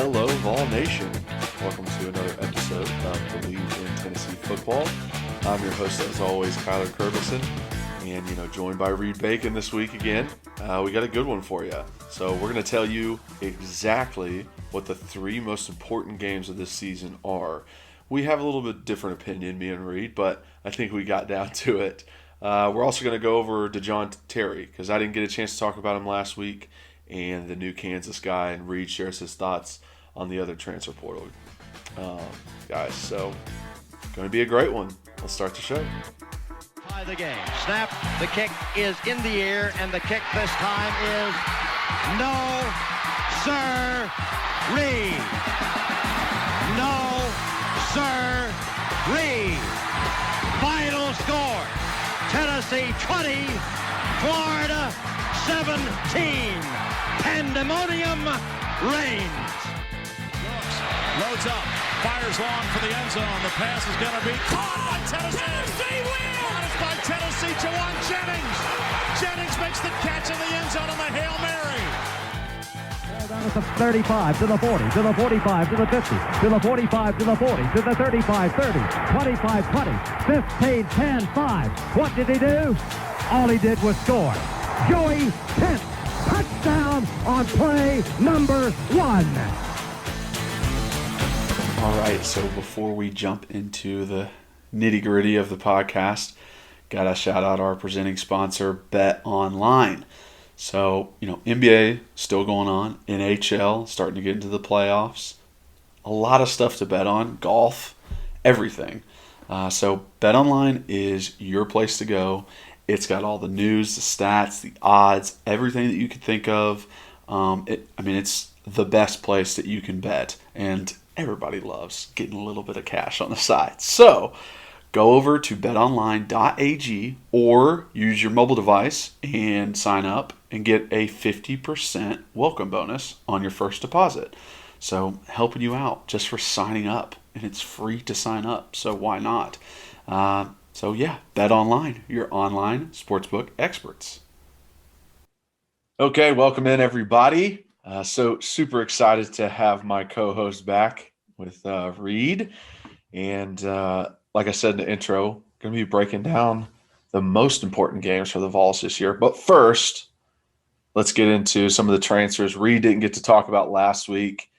Hello, Vol Nation. Welcome to another episode of Believe in Tennessee Football. I'm your host, as always, Kyler Kervison, and joined by Reed Bacon this week again. We got a good one for you. So we're going to tell you exactly what the three most important games of this season are. We have a little bit different opinion, me and Reed, but I think we got down to it. We're also going to go over DeJohn Terry because I didn't get a chance to talk about him last week, and the new Kansas guy, and Reed shares his thoughts on the other transfer portal guys. So, going to be a great one. Let's start the show. By the game. Snap. The kick is in the air, and the kick this time is no, sir, Reed. No, sir, Reed. Final score. Tennessee 20, Florida 17. Pandemonium reigns. Loads up, fires long for the end zone. The pass is going to be caught by Tennessee. Tennessee wins! Caught by Tennessee, Jawan Jennings. Jennings makes the catch in the end zone on the Hail Mary. Down at the 35, to the 40, to the 45, to the 50, to the 45, to the 40, to the 35, 30, 25, 20, 15, 10, 5. What did he do? All he did was score. Joey Pence, touchdown on play number 1. All right, so before we jump into the nitty-gritty of the podcast, got to shout out our presenting sponsor, Bet Online. So, NBA still going on, NHL starting to get into the playoffs, a lot of stuff to bet on, golf, everything. So Bet Online is your place to go. It's got all the news, the stats, the odds, everything that you could think of. It's the best place that you can bet, and everybody loves getting a little bit of cash on the side. So go over to betonline.ag or use your mobile device and sign up and get a 50% welcome bonus on your first deposit. So helping you out just for signing up, and it's free to sign up, so why not? Bet Online, your online sportsbook experts. Okay, welcome in everybody. So super excited to have my co-host back with Reed. And like I said in the intro, going to be breaking down the most important games for the Vols this year. But first, let's get into some of the transfers Reed didn't get to talk about last week.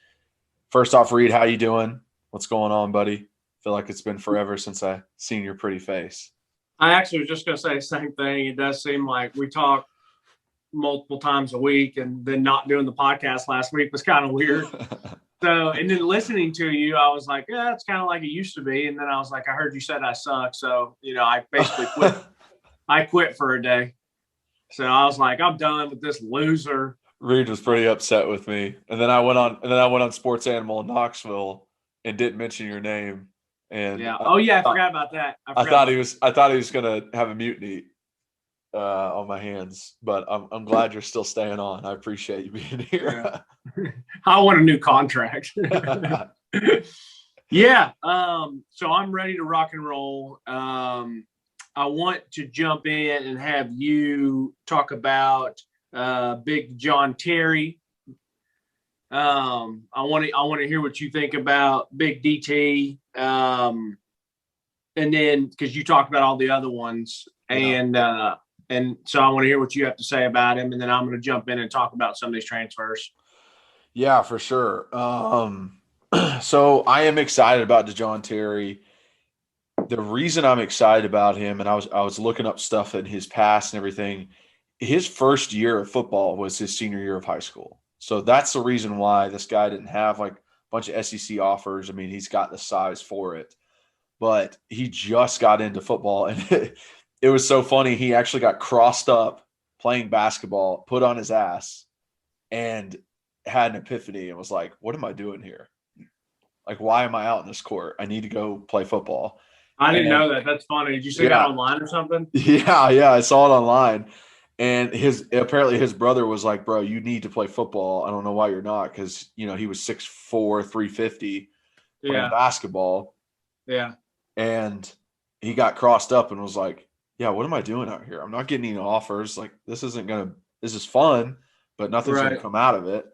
First off, Reed, how you doing? What's going on, buddy? Feel like it's been forever since I seen your pretty face. I actually was just going to say the same thing. It does seem like we talk multiple times a week, and then not doing the podcast last week was kind of weird. So, and then listening to you, I was like, yeah, it's kind of like it used to be. And then I was like, I heard you said I suck. So, I basically quit. I quit for a day. So I was like, I'm done with this loser. Reed was pretty upset with me. And then I went on Sports Animal in Knoxville and didn't mention your name. And yeah. I forgot about that. I thought he was going to have a mutiny on my hands, but I'm glad you're still staying on. I appreciate you being here. Yeah. I want a new contract. Yeah. So I'm ready to rock and roll. I want to jump in and have you talk about Big John Terry. I want to hear what you think about Big DT. And then because you talked about all the other ones, and so I want to hear what you have to say about him, and then I'm going to jump in and talk about some of these transfers. Yeah, for sure. So I am excited about DeJohn Terry. The reason I'm excited about him, and I was looking up stuff in his past and everything, his first year of football was his senior year of high school. So that's the reason why this guy didn't have like a bunch of SEC offers. I mean, he's got the size for it, but he just got into football, and it was so funny. He actually got crossed up playing basketball, put on his ass, and had an epiphany and was like, what am I doing here? Like, why am I out in this court? I need to go play football. I didn't know that. That's funny. Did you see that online or something? Yeah, I saw it online. And apparently his brother was like, bro, you need to play football. I don't know why you're not, because he was 6'4", 350 playing basketball. Yeah. And he got crossed up and was like, yeah, what am I doing out here? I'm not getting any offers. Like, this is fun, but nothing's going to come out of it.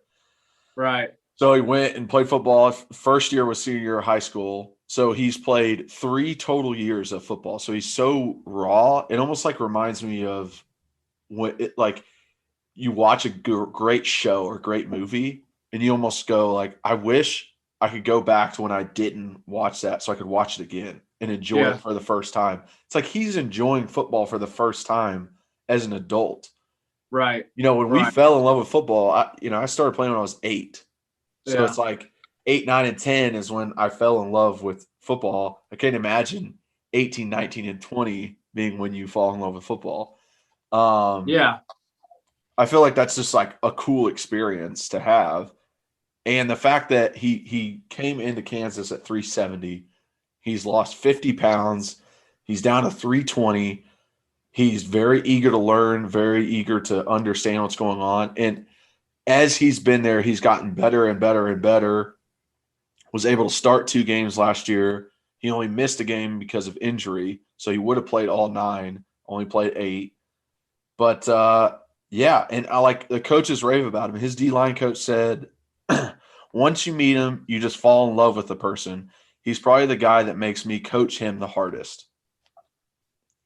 Right. So he went and played football. First year was senior year of high school. So he's played 3 total years of football. So he's so raw. It almost like reminds me of when it like you watch a great show or great movie and you almost go like, I wish I could go back to when I didn't watch that so I could watch it again and enjoy Yeah. it for the first time. It's like he's enjoying football for the first time as an adult. Right. When we Right. fell in love with football, I started playing when I was 8. So Yeah. it's like 8, 9, and 10 is when I fell in love with football. I can't imagine 18, 19, and 20 being when you fall in love with football. Yeah. I feel like that's just like a cool experience to have. And the fact that he came into Kansas at 370, he's lost 50 pounds, he's down to 320. He's very eager to learn, very eager to understand what's going on. And as he's been there, he's gotten better and better and better. Was able to start 2 games last year. He only missed a game because of injury, so he would have played all 9, only played 8. But yeah, and I like the coaches rave about him. His D-line coach said, once you meet him, you just fall in love with the person. He's probably the guy that makes me coach him the hardest.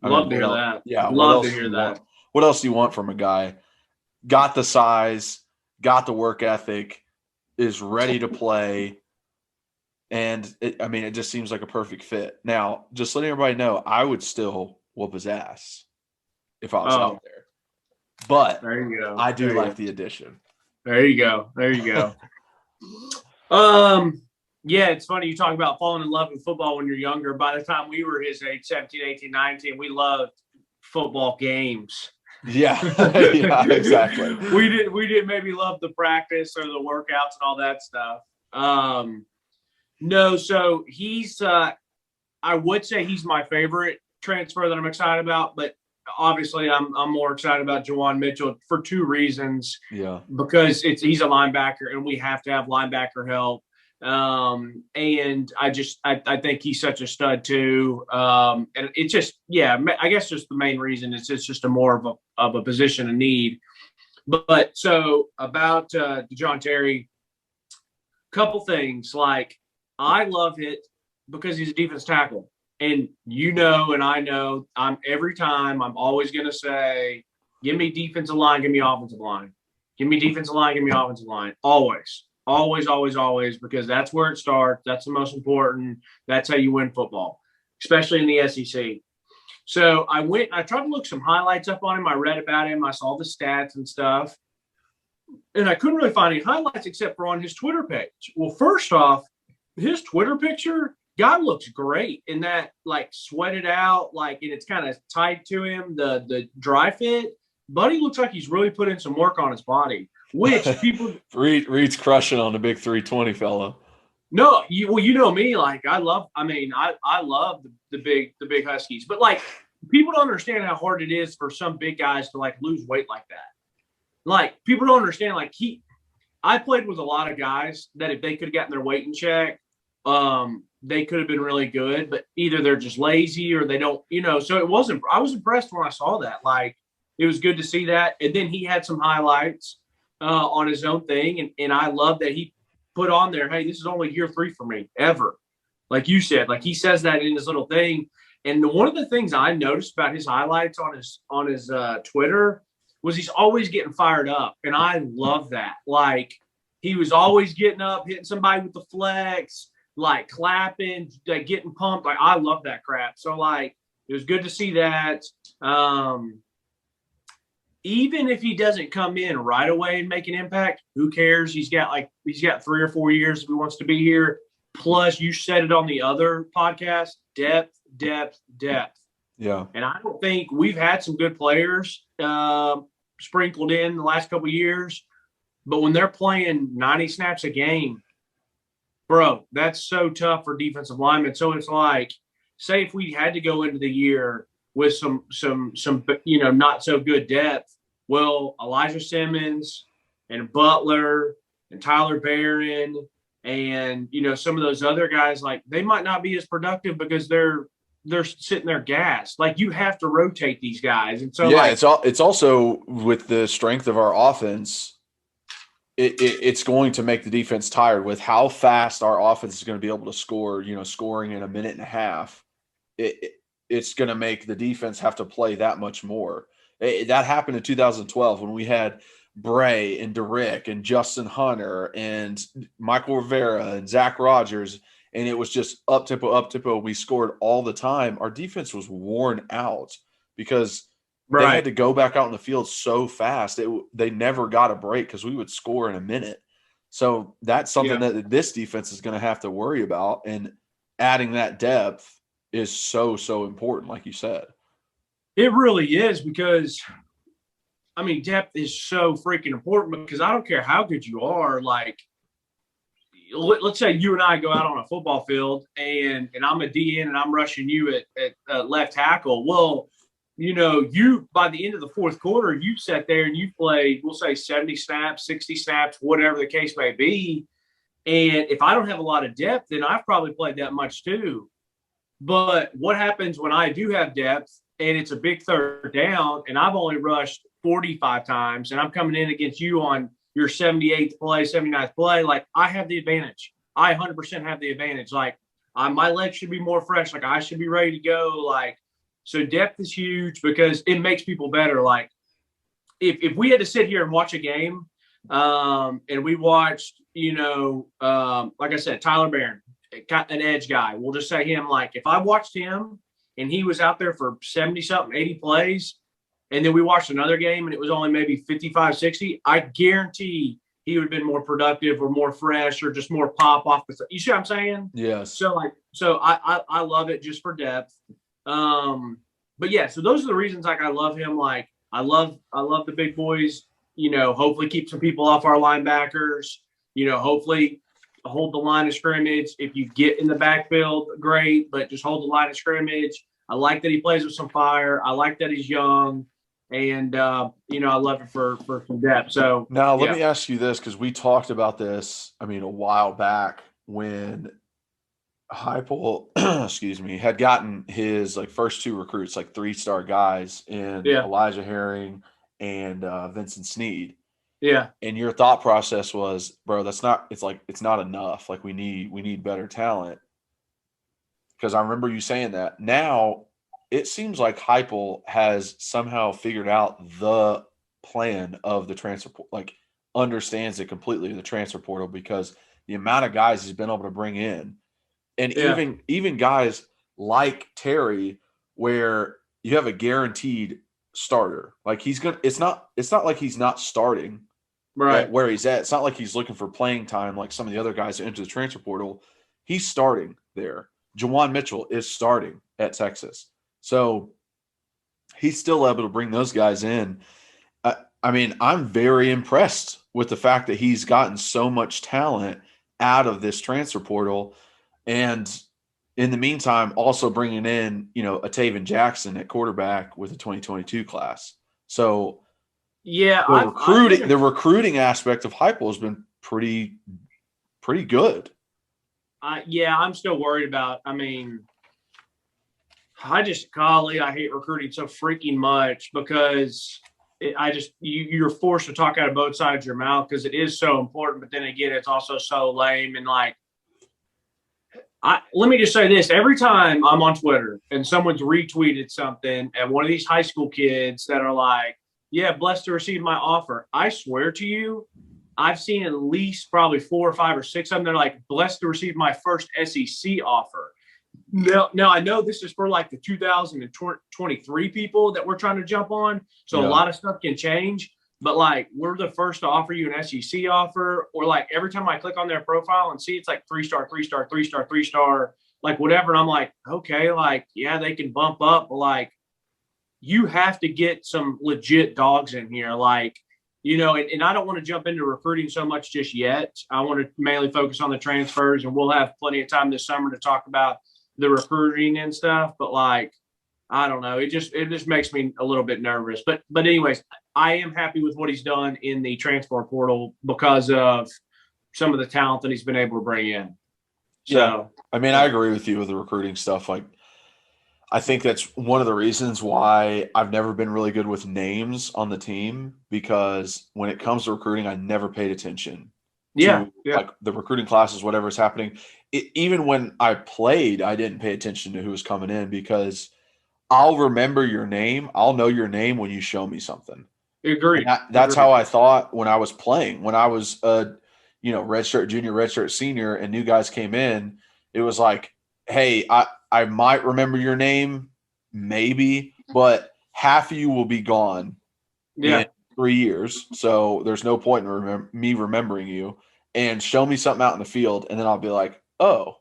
I mean, Love to hear that. Yeah, what Love to else do hear you that. want? What else do you want from a guy? Got the size, got the work ethic, is ready to play, and it just seems like a perfect fit. Now, just letting everybody know, I would still whoop his ass if I was out there. But there you go. I do There you like go. the addition. There you go. There you go. Yeah, it's funny. You talk about falling in love with football when you're younger. By the time we were his age, 17, 18, 19, we loved football games. Yeah, yeah, exactly. We didn't maybe love the practice or the workouts and all that stuff. No, so he's I would say he's my favorite transfer that I'm excited about, but obviously I'm more excited about Juwan Mitchell for 2 reasons. Yeah. Because he's a linebacker and we have to have linebacker help. And I think he's such a stud too. And it's just, yeah, I guess just the main reason is it's just a more of a position of need. But so about DeJohn Terry, couple things. Like, I love it because he's a defense tackle. And and I know every time I'm always going to say, give me defensive line, give me offensive line. Give me defensive line, give me offensive line. Always, always, always, always, because that's where it starts. That's the most important. That's how you win football, especially in the SEC. So I tried to look some highlights up on him. I read about him. I saw the stats and stuff. And I couldn't really find any highlights except for on his Twitter page. Well, first off, his Twitter picture, guy looks great in that, like, sweated out, like, and it's kind of tight to him, the dry fit. Buddy looks like he's really put in some work on his body, which people Reed's crushing on the big 320 fellow. No, you know me, like I love the big Huskies, but like people don't understand how hard it is for some big guys to like lose weight like that. Like, people don't understand, like, I played with a lot of guys that if they could have gotten their weight in check, they could have been really good, but either they're just lazy or they don't, so I was impressed when I saw that. Like, it was good to see that. And then he had some highlights on his own thing. And I love that he put on there, hey, this is only year 3 for me ever. Like you said, like he says that in his little thing. And one of the things I noticed about his highlights on his Twitter was he's always getting fired up. And I love that. Like, he was always getting up, hitting somebody with the flex, like clapping, like getting pumped. Like, I love that crap. So, like, it was good to see that. Even if he doesn't come in right away and make an impact, who cares? He's got 3 or 4 years if he wants to be here. Plus, you said it on the other podcast, depth, depth, depth. Yeah. And I don't think we've had some good players sprinkled in the last couple of years, but when they're playing 90 snaps a game, bro, that's so tough for defensive linemen. So it's like, say if we had to go into the year with some not so good depth, well, Elijah Simmons and Butler and Tyler Barron and some of those other guys, like, they might not be as productive because they're sitting there gassed. Like, you have to rotate these guys. And so, yeah, it's also with the strength of our offense, it's going to make the defense tired with how fast our offense is going to be able to score, scoring in a minute and a half. It's going to make the defense have to play that much more. That happened in 2012 when we had Bray and Derrick and Justin Hunter and Michael Rivera and Zach Rogers, and it was just up tempo. We scored all the time. Our defense was worn out because they had to go back out in the field so fast. They never got a break because we would score in a minute. So that's something that this defense is going to have to worry about, and adding that depth is so important, like you said. It really is, because I mean, depth is so freaking important, because I don't care how good you are. Like, let's say you and I go out on a football field and I'm a DN and I'm rushing you at left tackle. Well, you by the end of the fourth quarter, you sat there and you played, we'll say 70 snaps, 60 snaps, whatever the case may be. And if I don't have a lot of depth, then I've probably played that much too. But what happens when I do have depth and it's a big third down and I've only rushed 45 times and I'm coming in against you on your 78th play, 79th play? Like, I have the advantage. I 100% have the advantage. Like, my legs should be more fresh. Like, I should be ready to go. Like, so depth is huge because it makes people better. Like, if we had to sit here and watch a game, and we watched, like I said, Tyler Barron, an edge guy, we'll just say him. Like, if I watched him and he was out there for 70 something, 80 plays, and then we watched another game and it was only maybe 55, 60, I guarantee he would have been more productive or more fresh or just more pop off the. You see what I'm saying? Yes. So I love it just for depth. But yeah, so those are the reasons. Like, I love him. Like, I love the big boys. Hopefully keep some people off our linebackers. Hopefully hold the line of scrimmage. If you get in the backfield, great, but just hold the line of scrimmage. I like that he plays with some fire. I like that he's young. And, I love it for some depth. So now let me ask you this, because we talked about this, a while back when Heupel, had gotten his first two recruits, 3-star guys in Elijah Herring and Vincent Sneed. Yeah. And your thought process was, bro, it's not enough. Like, we need better talent. Because I remember you saying that. Now it seems like Heupel has somehow figured out the plan of the transfer, understands it completely, the transfer portal, because the amount of guys he's been able to bring in. And even guys like Terry, where you have a guaranteed starter. Like, he's good. It's not like he's not starting right where he's at. It's not like he's looking for playing time like some of the other guys that enter the transfer portal. He's starting there. Jawan Mitchell is starting at Texas. So he's still able to bring those guys in. I'm very impressed with the fact that he's gotten so much talent out of this transfer portal. And in the meantime, also bringing in, a Taven Jackson at quarterback with the 2022 class. So the recruiting aspect of Heupel has been pretty good. I'm still worried about. I hate recruiting so freaking much, because you're forced to talk out of both sides of your mouth, because it is so important. But then again, it's also so lame. And let me just say this. Every time I'm on Twitter and someone's retweeted something, and one of these high school kids that are like, yeah, blessed to receive my offer, I swear to you, I've seen at least probably 4 or 5 or 6 of them. They're like, blessed to receive my first SEC offer. Now I know this is for the 2023 people that we're trying to jump on. So a lot of stuff can change. But we're the first to offer you an SEC offer, or every time I click on their profile and see it's 3-star, 3-star, 3-star, 3-star, whatever. And I'm like, okay, yeah, they can bump up, but you have to get some legit dogs in here. And I don't want to jump into recruiting so much just yet. I want to mainly focus on the transfers, and we'll have plenty of time this summer to talk about the recruiting and stuff. But I don't know. It just makes me a little bit nervous. But anyways, I am happy with what he's done in the transfer portal because of some of the talent that he's been able to bring in. So, I agree with you with the recruiting stuff. I think that's one of the reasons why I've never been really good with names on the team, because when it comes to recruiting, I never paid attention Yeah, to yeah, like the recruiting classes, whatever is happening. Even when I played, I didn't pay attention to who was coming in, because I'll remember your name. I'll know your name when you show me something. And agreed, that's agreed. how I thought when I was playing. When I was redshirt junior, redshirt senior, and new guys came in, it was like, hey, I might remember your name, maybe, but half of you will be gone in Yeah, 3 years. So there's no point in me remembering you. And show me something out in the field, and then I'll be like, oh,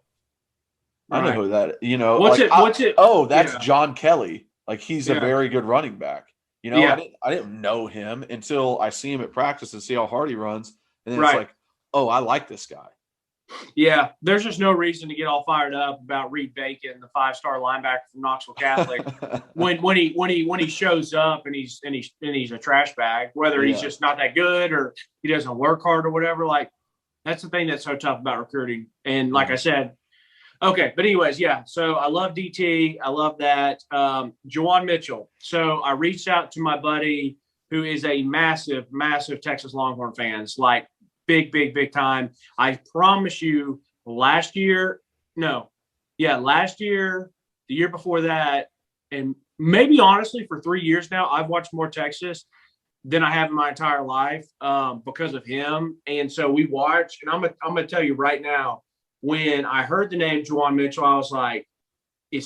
I know right. who that. What's it? What's it? Oh, that's Yeah, John Kelly. Like, he's a yeah, very good running back. yeah. I didn't know him until I see him at practice and see how hard he runs, and then it's Right. like, oh, I like this guy. Yeah, there's just no reason to get all fired up about Reed Bacon, the 5-star linebacker from Knoxville Catholic, when he shows up and he's a trash bag, whether he's Yeah. just not that good or he doesn't work hard or whatever. Like, that's the thing that's so tough about recruiting. And like I said, okay, but anyways, yeah. So I love DT. I love that. Juwan Mitchell. So I reached out to my buddy who is a massive, massive Texas Longhorn fans, like big time. I promise you, last year, the year before that, and maybe honestly for 3 years now, I've watched more Texas than I have in my entire life because of him. And so we watch, and I'm gonna tell you right now, when I heard the name Juwan Mitchell, I was like,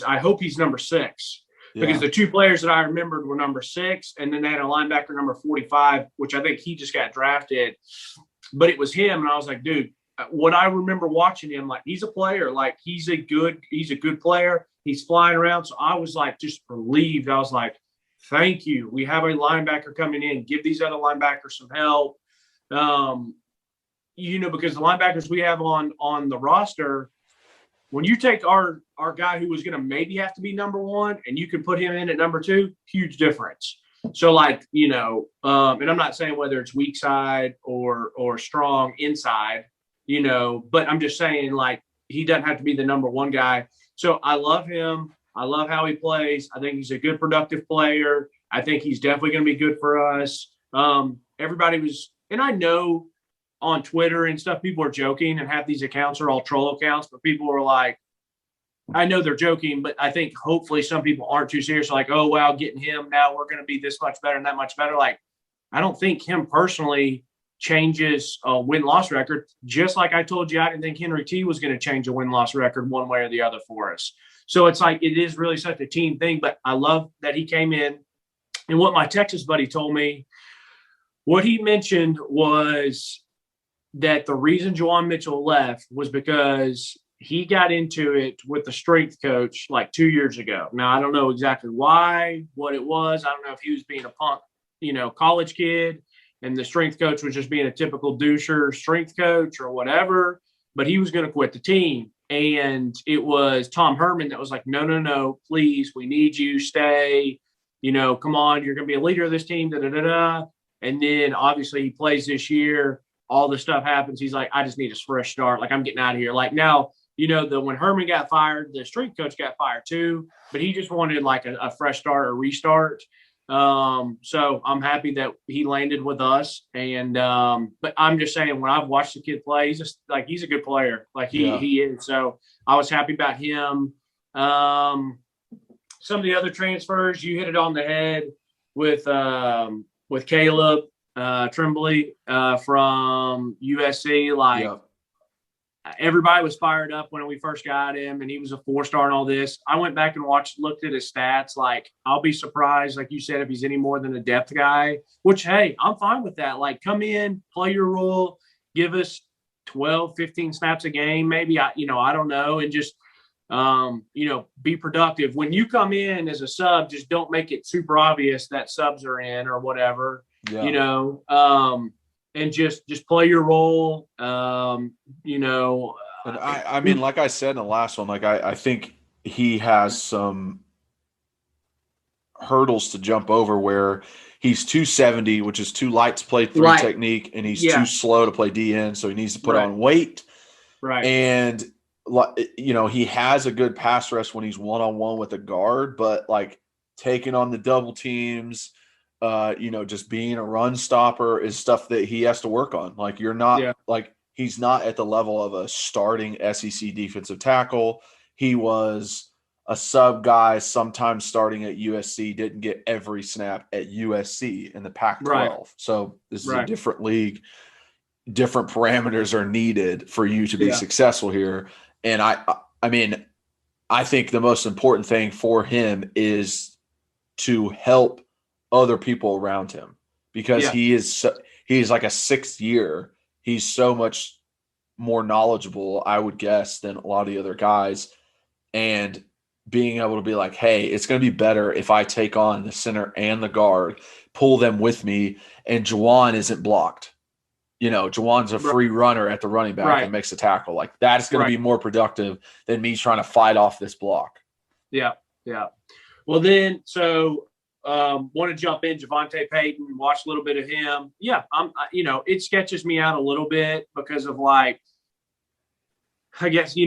I hope he's number 6. Because Yeah. the two players that I remembered were number 6, and then they had a linebacker number 45, which I think he just got drafted. But it was him, and I was like, dude, what I remember watching him, like, he's a player, like he's a good player. He's flying around. So I was like just relieved. I was like, thank you. We have a linebacker coming in. Give these other linebackers some help. Because the linebackers we have on the roster, when you take our guy who was going to maybe have to be number 1 and you can put him in at number 2, huge difference. So and I'm not saying whether it's weak side or strong inside, but I'm just saying, like, he doesn't have to be the number 1 guy. So I love him. I love how he plays. I think he's a good, productive player. I think he's definitely going to be good for us. Everybody was, and I know on Twitter and stuff, people are joking, and half these accounts are all troll accounts, but people are like, I know they're joking, but I think hopefully some people aren't too serious. Like, oh, wow, getting him now, we're going to be this much better and that much better. Like, I don't think him personally changes a win-loss record. Just like I told you, I didn't think Henry T was going to change a win-loss record one way or the other for us. So it's like, it is really such a team thing, but I love that he came in. And what my Texas buddy told me, what he mentioned was that the reason Juwan Mitchell left was because he got into it with the strength coach like 2 years ago. Now, I don't know exactly why, what it was. I don't know if he was being a punk, college kid, and the strength coach was just being a typical doucher strength coach or whatever, but he was going to quit the team. And it was Tom Herman that was like, no, please, we need you, stay, come on, you're going to be a leader of this team, da-da-da-da. And then obviously he plays this year. All this stuff happens. He's like, I just need a fresh start. Like, I'm getting out of here. Like, now, when Herman got fired, the strength coach got fired too, but he just wanted like a fresh start or restart. So I'm happy that he landed with us. And, but I'm just saying, when I've watched the kid play, he's a good player. Like he is. So I was happy about him. Some of the other transfers, you hit it on the head with Caleb Tremblay from USC. Like, everybody was fired up when we first got him, and he was a 4-star and all this. I went back and looked at his stats. Like, I'll be surprised, like you said, if he's any more than a depth guy, which, hey, I'm fine with that. Like, come in, play your role, give us 12, 15 snaps a game, maybe, I don't know, and just, be productive. When you come in as a sub, just don't make it super obvious that subs are in or whatever, and just play your role. And I mean, like I said in the last one, like I think he has some hurdles to jump over where he's 270, which is too light to play 3 technique, and he's too slow to play DN, so he needs to put on weight. Right. And he has a good pass rush when he's one-on-one with a guard, but like taking on the double teams, just being a run stopper is stuff that he has to work on. Like he's not at the level of a starting SEC defensive tackle. He was a sub guy, sometimes starting at USC, didn't get every snap at USC in the Pac-12. Right. So this is a Right. different league. Different parameters are needed for you to be successful here. And I mean, I think the most important thing for him is to help other people around him, because he's like a sixth year. He's so much more knowledgeable, I would guess, than a lot of the other guys. And being able to be like, hey, it's going to be better if I take on the center and the guard, pull them with me, and Juwan isn't blocked. Juwan's a free runner at the running back and makes a tackle. Like, that is going to be more productive than me trying to fight off this block. Yeah. Yeah. Well, then, so want to jump in Javonte Payton, watch a little bit of him. Yeah. It sketches me out a little bit because of like, I guess, he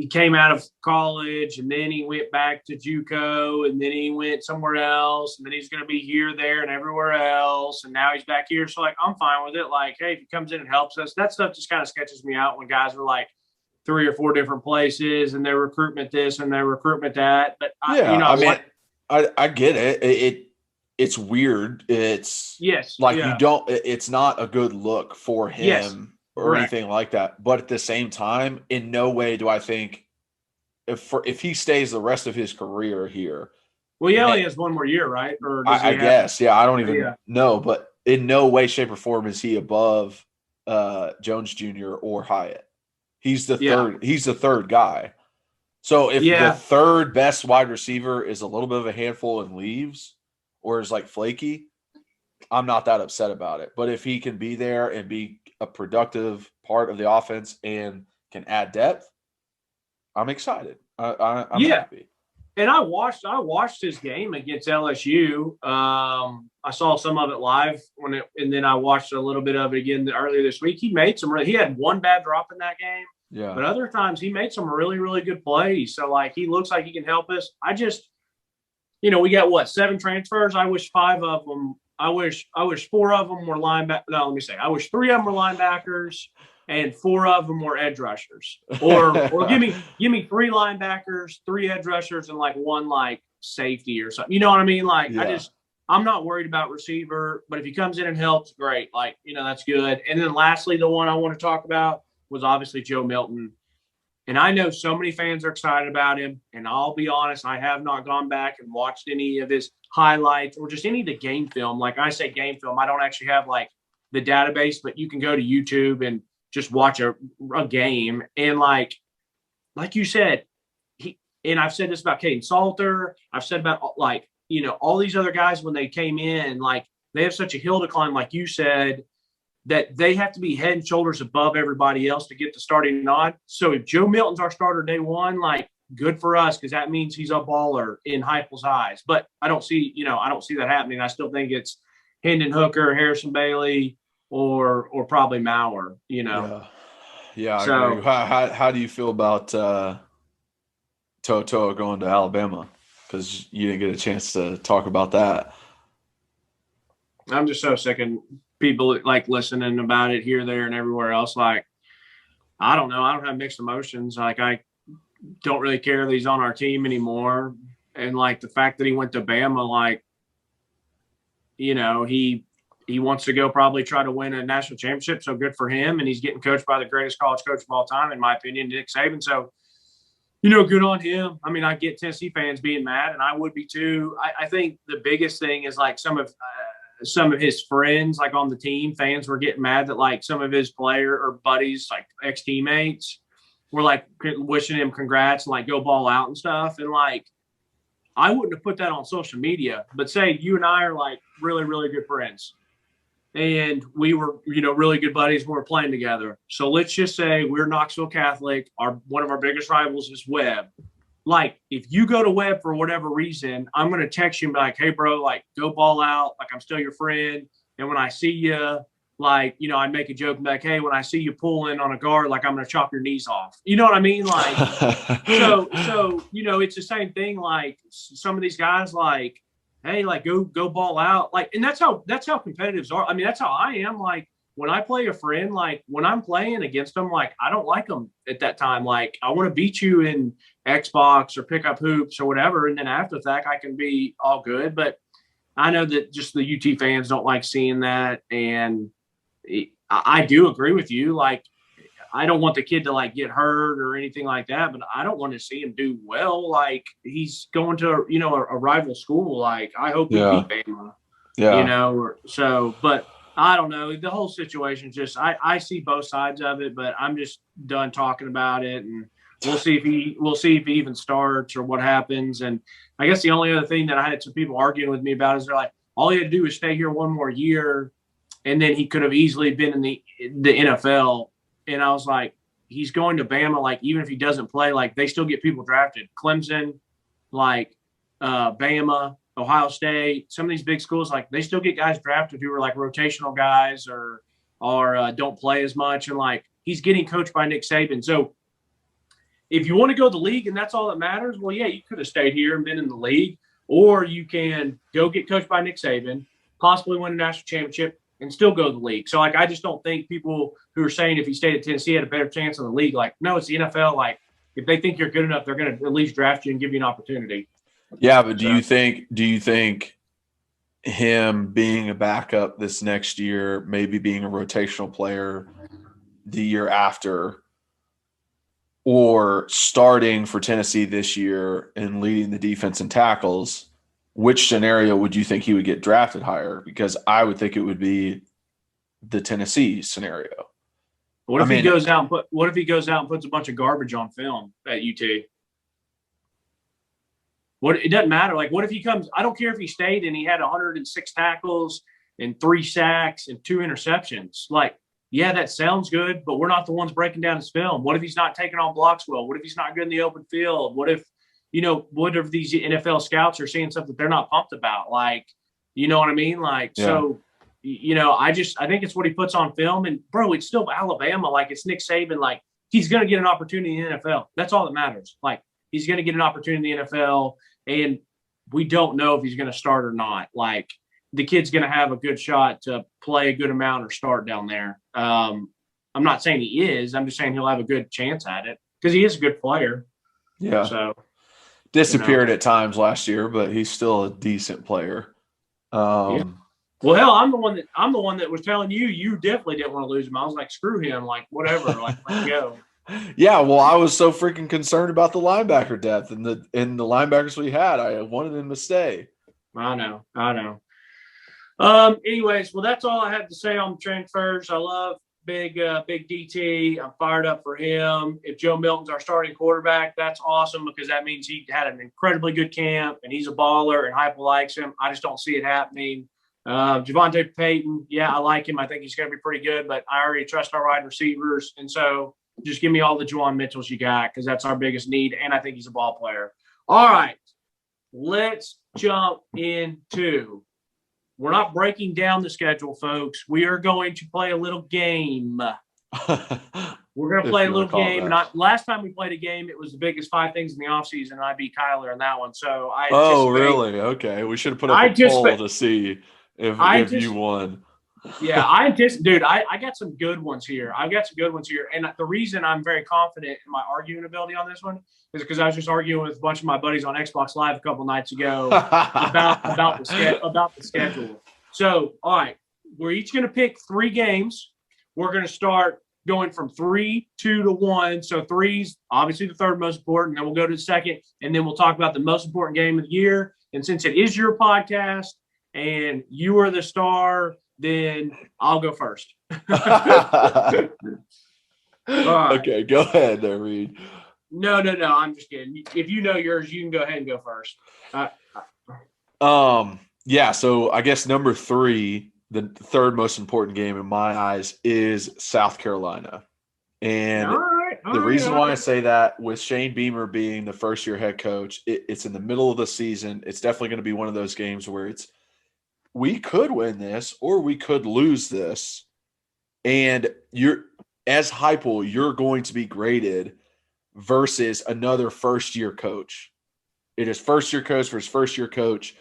came out of college and then he went back to JUCO and then he went somewhere else and then he's going to be here, there, and everywhere else. And now he's back here. So like, I'm fine with it. Like, hey, if he comes in and helps us, that stuff just kind of sketches me out when guys are like 3 or 4 different places and their recruitment this and their recruitment that. But I get it. It's weird. It's it's not a good look for him. Yes. Or anything like that. But at the same time, in no way do I think if he stays the rest of his career here. Well, he only has 1 more year, right? Or does I guess. Yeah, I don't even know. But in no way, shape, or form is he above Jones Jr. or Hyatt. He's the third. He's the third guy. So if the third best wide receiver is a little bit of a handful and leaves, or is like flaky, I'm not that upset about it. But if he can be there and be a productive part of the offense and can add depth, I'm excited. I'm happy. And I watched his game against LSU. I saw some of it live and then I watched a little bit of it again earlier this week. He had one bad drop in that game. Yeah. But other times he made some really, really good plays. So like, he looks like he can help us. I just, we got 7 transfers. I wish 5 of them. I wish 4 of them were linebackers. No, let me say. I wish 3 of them were linebackers and 4 of them were edge rushers. Or give me 3 linebackers, 3 edge rushers, and like 1 like safety or something. You know what I mean? Like I'm not worried about receiver, but if he comes in and helps, great. Like, that's good. And then lastly, the one I want to talk about was obviously Joe Milton. And I know so many fans are excited about him. And I'll be honest, I have not gone back and watched any of his highlights or just any of the game film. Like I say game film, I don't actually have like the database, but you can go to YouTube and just watch a game. And like you said, and I've said this about Caden Salter. I've said about all these other guys when they came in, like they have such a hill to climb, like you said, that they have to be head and shoulders above everybody else to get the starting nod. So if Joe Milton's our starter day one, like good for us, because that means he's a baller in Heupel's eyes. But I don't see that happening. I still think it's Hendon Hooker, Harrison Bailey, or probably Maurer. Yeah, I agree. How do you feel about Toto going to Alabama? Because you didn't get a chance to talk about that. I'm just so sick of people like listening about it here, there, and everywhere else. Like, I don't know. I don't have mixed emotions. Like, I don't really care that he's on our team anymore. And like the fact that he went to Bama, like, he wants to go probably try to win a national championship. So good for him. And he's getting coached by the greatest college coach of all time, in my opinion, Nick Saban. So, good on him. I mean, I get Tennessee fans being mad, and I would be too. I think the biggest thing is like some of his friends, like on the team, fans were getting mad that like some of his player or buddies, like ex-teammates, were like wishing him congrats and like go ball out and stuff. And like, I wouldn't have put that on social media, but say you and I are like really, really good friends. And we were, really good buddies when we were playing together. So let's just say we're Knoxville Catholic. One of our biggest rivals is Webb. Like, if you go to Webb for whatever reason, I'm going to text you and be like, hey, bro, like, go ball out. Like, I'm still your friend. And when I see you, like, you know, I'd make a joke like, hey, when I see you pull in on a guard, like I'm going to chop your knees off. You know what I mean? Like, so, you know, it's the same thing. Like some of these guys, like, hey, like go ball out. Like, and that's how competitives are. I mean, that's how I am. Like when I play a friend, like when I'm playing against them, like I don't like them at that time. Like I want to beat you in Xbox or pick up hoops or whatever. And then after that, I can be all good. But I know that just the UT fans don't like seeing that. And I do agree with you. Like, I don't want the kid to like get hurt or anything like that, but I don't want to see him do well. Like he's going to, you know, a rival school. Like I hope we beat Bama, you know, but I don't know. The whole situation is just, I see both sides of it, but I'm just done talking about it. And we'll see if he even starts or what happens. And I guess the only other thing that I had some people arguing with me about is they're like, all he had to do is stay here one more year. And then he could have easily been in the NFL. And I was like, he's going to Bama. Like, even if he doesn't play, like they still get people drafted. Clemson, like Bama, Ohio State, some of these big schools, like they still get guys drafted who are like rotational guys or don't play as much. And like, he's getting coached by Nick Saban. So if you want to go to the league and that's all that matters, well, yeah, you could have stayed here and been in the league, or you can go get coached by Nick Saban, possibly win a national championship, and still go to the league. So, like, I just don't think people who are saying if he stayed at Tennessee had a better chance in the league. Like, no, it's the NFL. Like, if they think you're good enough, they're going to at least draft you and give you an opportunity. Yeah, but do you think him being a backup this next year, maybe being a rotational player the year after, or starting for Tennessee this year and leading the defense and tackles, which scenario would you think he would get drafted higher? Because I would think it would be the Tennessee scenario. What if he goes out and puts a bunch of garbage on film at UT? It doesn't matter. Like, what if he comes? I don't care if he stayed and he had 106 tackles and 3 sacks and 2 interceptions. Like, yeah, that sounds good, but we're not the ones breaking down his film. What if he's not taking on blocks well? What if he's not good in the open field? What if these NFL scouts are seeing stuff that they're not pumped about? Like, you know what I mean? Like, yeah. So, you know, I think it's what he puts on film. And, bro, it's still Alabama. Like, it's Nick Saban. Like, he's going to get an opportunity in the NFL. That's all that matters. Like, he's going to get an opportunity in the NFL, and we don't know if he's going to start or not. Like, the kid's going to have a good shot to play a good amount or start down there. I'm not saying he is. I'm just saying he'll have a good chance at it because he is a good player. Yeah. So disappeared at times last year, but he's still a decent player. Yeah. Well, hell, I'm the one that was telling you definitely didn't want to lose him. I was like, screw him, like whatever, like let's go. Yeah, well, I was so freaking concerned about the linebacker depth and the linebackers we had. I wanted him to stay. I know. Anyways, well, that's all I have to say on the transfers. I love big DT. I'm fired up for him. If Joe Milton's our starting quarterback, that's awesome because that means he had an incredibly good camp and he's a baller and Heupel likes him. I just don't see it happening. Javonte Payton, yeah, I like him. I think he's going to be pretty good, but I already trust our wide receivers. And so just give me all the Juwan Mitchells you got because that's our biggest need, and I think he's a ball player. All right, let's jump into – we're not breaking down the schedule, folks. We are going to play a little game. We're going to play a little game. Last time we played a game, it was the biggest 5 things in the offseason, and I beat Kyler in that one. So I anticipate. Oh, really? Okay. We should have put up a poll to see if you won. Yeah, I got some good ones here. And the reason I'm very confident in my arguing ability on this one is because I was just arguing with a bunch of my buddies on Xbox Live a couple nights ago about the schedule. So, all right, we're each going to pick 3 games. We're going to start going from 3, 2 to 1. So 3's obviously the third most important. Then we'll go to the second, and then we'll talk about the most important game of the year. And since it is your podcast and you are the star, then I'll go first. Right. Okay, go ahead there, Reed. No, I'm just kidding. If you know yours, you can go ahead and go first. Yeah, so I guess number 3, the third most important game in my eyes is South Carolina. And the reason why I say that, with Shane Beamer being the first-year head coach, it's in the middle of the season. It's definitely going to be one of those games where we could win this or we could lose this. And as Heupel, you're going to be graded versus another first-year coach. It is first-year coach versus first-year coach.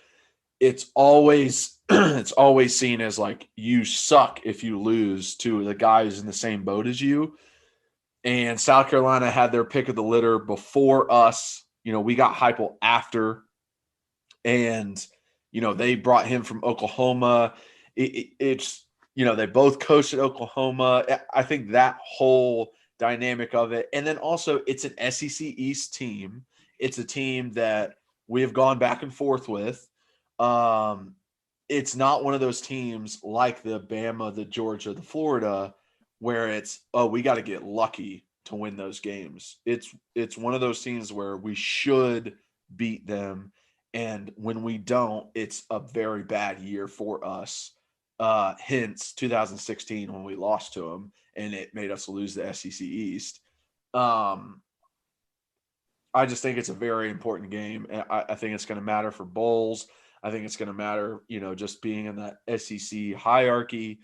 It's always it's always seen as like you suck if you lose to the guy who's in the same boat as you. And South Carolina had their pick of the litter before us. We got Heupel after, and they brought him from Oklahoma. It's they both coached at Oklahoma. I think that whole dynamic of it, and then also it's an SEC East team. It's a team that we have gone back and forth with. It's not one of those teams like the Bama, the Georgia, the Florida, where it's, oh, we got to get lucky to win those games. It's one of those teams where we should beat them, and when we don't, it's a very bad year for us. Hence 2016 when we lost to them, and it made us lose the SEC East. I just think it's a very important game, and I think it's going to matter for bowls. I think it's going to matter, just being in that SEC hierarchy,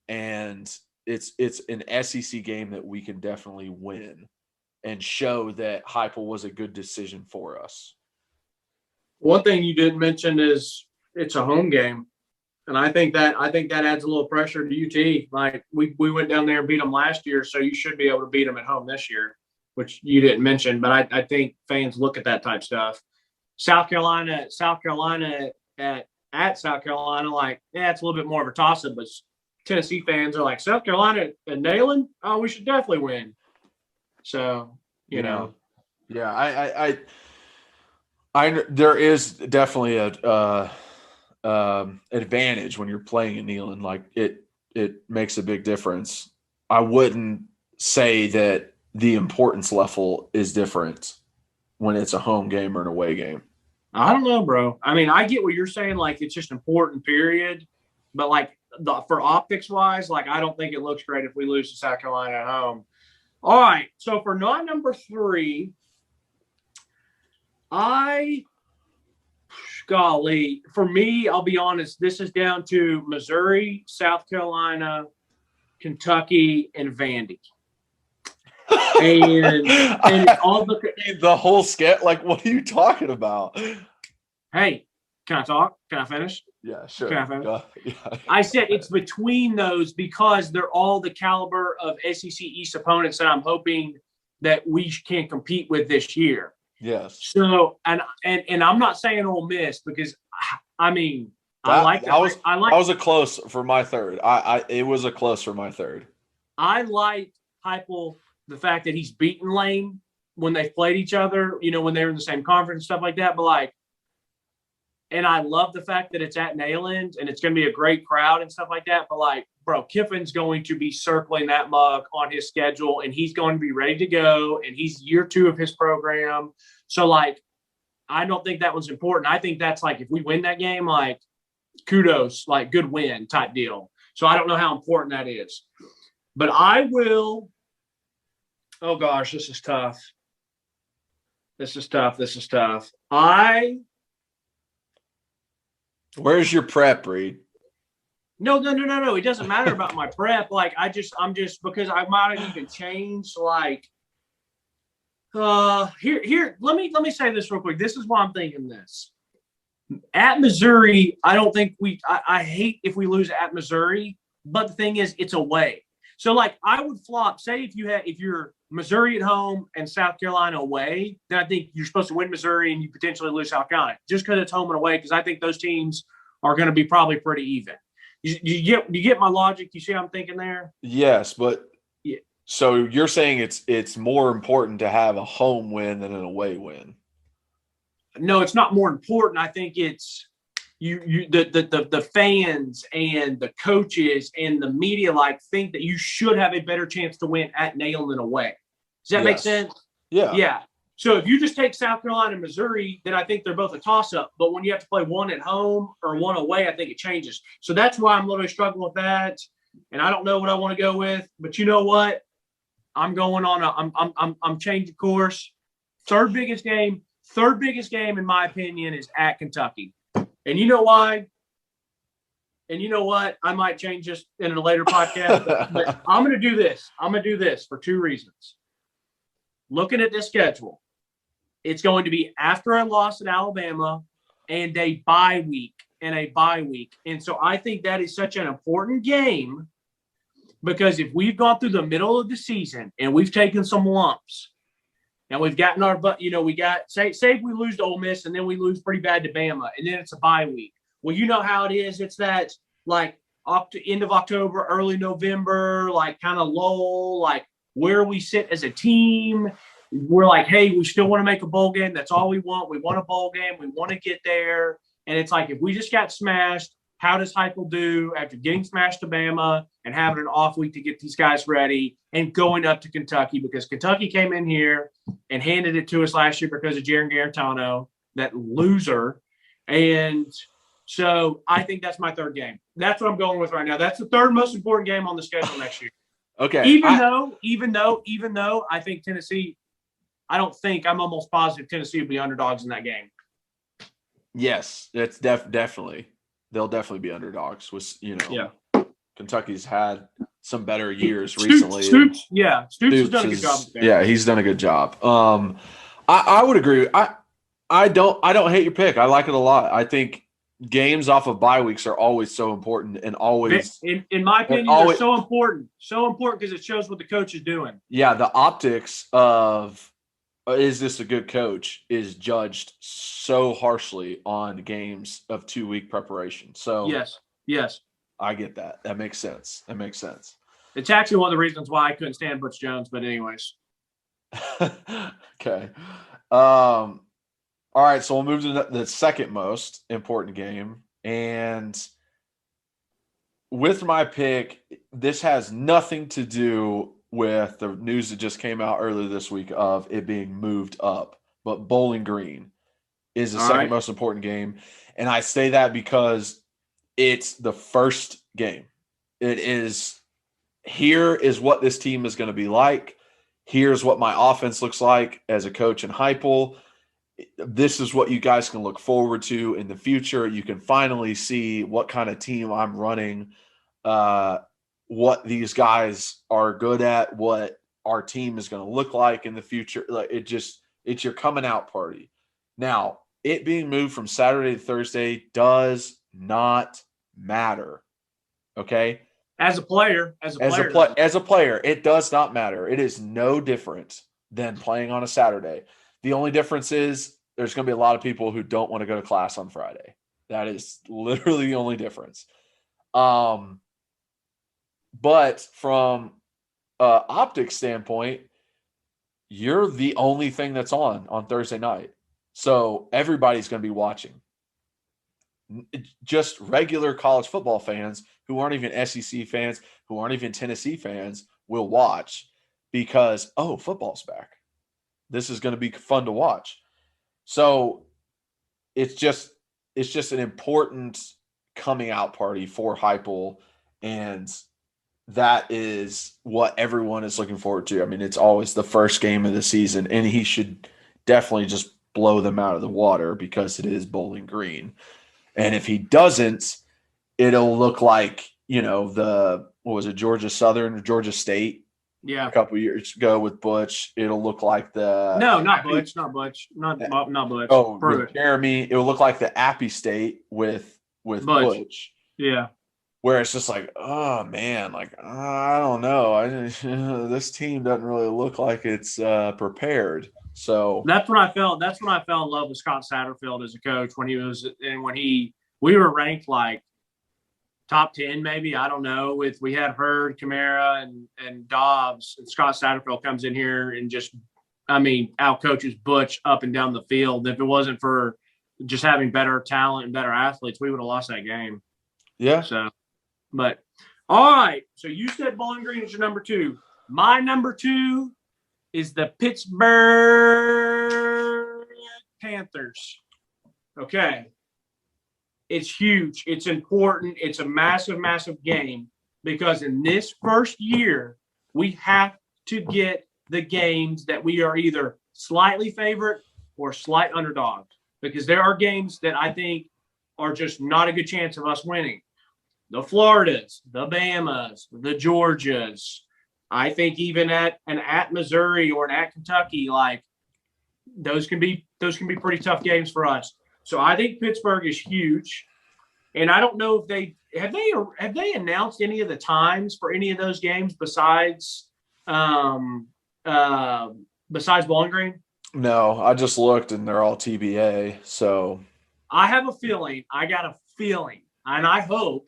and it's an SEC game that we can definitely win and show that Heupel was a good decision for us. One thing you didn't mention is it's a home game, and I think that adds a little pressure to UT. Like we went down there and beat them last year, so you should be able to beat them at home this year, which you didn't mention. But I think fans look at that type stuff. South Carolina at South Carolina, like, yeah, it's a little bit more of a toss-up, but Tennessee fans are like, South Carolina and Neyland, oh, we should definitely win. So, you know. Yeah, I there is definitely a advantage when you're playing in Neyland. Like it makes a big difference. I wouldn't say that the importance level is different when it's a home game or an away game. I don't know, bro. I mean, I get what you're saying. Like, it's just important, period. But, like, for optics-wise, like, I don't think it looks great if we lose to South Carolina at home. All right. So, for number 3, for me, I'll be honest, this is down to Missouri, South Carolina, Kentucky, and Vandy. And all the whole sketch. Like, what are you talking about? Hey, can I talk? Can I finish? Yeah, sure. Can I finish? Yeah. I said it's between those because they're all the caliber of SEC East opponents that I'm hoping that we can compete with this year. Yes. So, and I'm not saying Ole Miss because, I mean, That was a close for my third. It was a close for my third. I like Heupel, the fact that he's beaten Lane when they've played each other, when they were in the same conference and stuff like that. But like, and I love the fact that it's at Neyland and it's going to be a great crowd and stuff like that. But like, bro, Kiffin's going to be circling that mug on his schedule and he's going to be ready to go. And he's year 2 of his program. So like, I don't think that was important. I think that's like, if we win that game, like kudos, like good win type deal. So I don't know how important that is, but I will. Oh gosh, this is tough. This is tough. Where's your prep, Reed? No. It doesn't matter about my prep. Like I'm just because I might have even changed. Like, here. Let me say this real quick. This is why I'm thinking this. At Missouri, I don't think I hate if we lose at Missouri, but the thing is, it's away. So like I would flop. Say if you're Missouri at home and South Carolina away, then I think you're supposed to win Missouri and you potentially lose South Carolina just because it's home and away. Because I think those teams are going to be probably pretty even. You get my logic? You see what I'm thinking there? Yes, but yeah. So you're saying it's more important to have a home win than an away win? No, it's not more important. I think it's the fans and the coaches and the media think that you should have a better chance to win at Neyland than away. Does that make sense? Yeah. Yeah. So if you just take South Carolina and Missouri, then I think they're both a toss-up. But when you have to play one at home or one away, I think it changes. So that's why I'm literally struggling with that. And I don't know what I want to go with. But you know what? I'm going on I'm changing course. Third biggest game in my opinion is at Kentucky. And you know why? and you know what? I might change this in a later podcast, but I'm going to do this. I'm going to do this for two reasons. Looking at this schedule, it's going to be after a loss at Alabama and a bye week And so I think that is such an important game because if we've gone through the middle of the season and we've taken some lumps and we've gotten our butt, we got, say if we lose to Ole Miss and then we lose pretty bad to Bama and then it's a bye week. Well, you know how it is. It's that like end of October, early November, like kind of lull, like where we sit as a team. We're like, hey, we still want to make a bowl game. That's all we want. We want a bowl game. We want to get there. And it's like, if we just got smashed, how does Heupel do after getting smashed to Bama and having an off week to get these guys ready and going up to Kentucky? Because Kentucky came in here and handed it to us last year because of Jaron Garantano, that loser. And so I think that's my third game. That's what I'm going with right now. That's the third most important game on the schedule next year. Okay. Even though I think Tennessee, I'm almost positive Tennessee will be underdogs in that game. Yes, it's definitely. They'll definitely be underdogs. Kentucky's had some better years recently. Stoops has done a good job. Yeah, he's done a good job. I would agree. I don't hate your pick. I like it a lot. I think games off of bye weeks are always so important and always, in my opinion, they're so important because it shows what the coach is doing. Yeah, the optics of is this a good coach is judged so harshly on games of 2-week preparation. So yes, I get that. That makes sense. It's actually one of the reasons why I couldn't stand Butch Jones. But anyways, okay. All right, so we'll move to the second most important game. And with my pick, this has nothing to do with the news that just came out earlier this week of it being moved up. But Bowling Green is the second most important game. And I say that because it's the first game. It is, here is what this team is going to be like. Here's what my offense looks like as a coach in Heupel. This is what you guys can look forward to in the future. You can finally see what kind of team I'm running, what these guys are good at, what our team is going to look like in the future. Like it's your coming out party. Now, it being moved from Saturday to Thursday does not matter. Okay? As a player, it does not matter. It is no different than playing on a Saturday. The only difference is there's going to be a lot of people who don't want to go to class on Friday. That is literally the only difference. But from an optics standpoint, you're the only thing that's on Thursday night. So everybody's going to be watching. Just regular college football fans who aren't even SEC fans, who aren't even Tennessee fans will watch because, football's back. This is going to be fun to watch. So it's just an important coming out party for Heupel, and that is what everyone is looking forward to. I mean, it's always the first game of the season, and he should definitely just blow them out of the water because it is Bowling Green. And if he doesn't, it'll look like, Georgia Southern or Georgia State? Yeah. A couple of years ago with Butch. It'll look like not Butch. Oh, with Jeremy. It will look like the Appy State with Butch. Yeah. Where it's just like, oh man, like I don't know. This team doesn't really look like it's prepared. So that's when I fell in love with Scott Satterfield as a coach we were ranked like top 10, maybe, I don't know. We had Hurd, Kamara, and Dobbs, and Scott Satterfield comes in here and just, out-coaches Butch up and down the field. If it wasn't for just having better talent and better athletes, we would have lost that game. Yeah. So, but all right. So you said Bowling Green is your number 2. My number 2 is the Pittsburgh Panthers. Okay. It's huge. It's important. It's a massive, massive game because in this first year, we have to get the games that we are either slightly favorite or slight underdog, because there are games that I think are just not a good chance of us winning. the Floridas, the Bamas, the Georgias. I think even at Missouri or at Kentucky, like those can be pretty tough games for us. So I think Pittsburgh is huge. And I don't know if they announced any of the times for any of those games besides Bowling Green. No, I just looked and they're all TBA. So I have a feeling. I got a feeling, and I hope,